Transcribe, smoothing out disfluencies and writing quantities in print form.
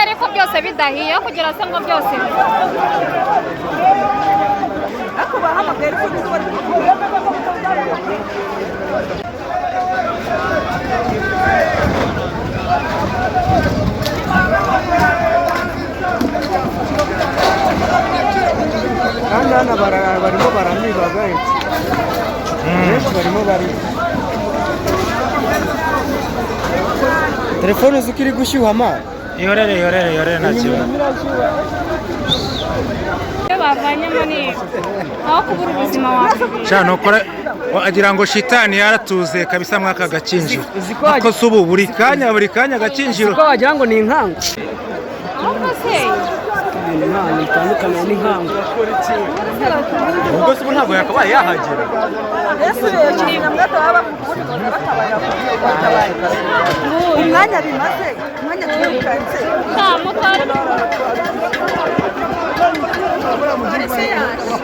ariko byose bidahiye kugira se ngo byose ariko bahamagaye ariko bari Hano barimo baramibaga barimo bari telefone zikiri gushyuha amazi yorere nta kibazo bavanyemo ni aho kubura ubuzima wawe cyane ukora agira ngo shitani yaratuze kabisa mwaka gakinjiro ko subu buri kanya gakinjiro ko wagira ngo ni inkangu ahubwo se inkangu itandukanye n'inkangu ubwo subu ntabwo yakabaye yahagera Yesu yashimye mwaka baba umwanya bimaze umwanya twirukanse nta mutara polisi yaje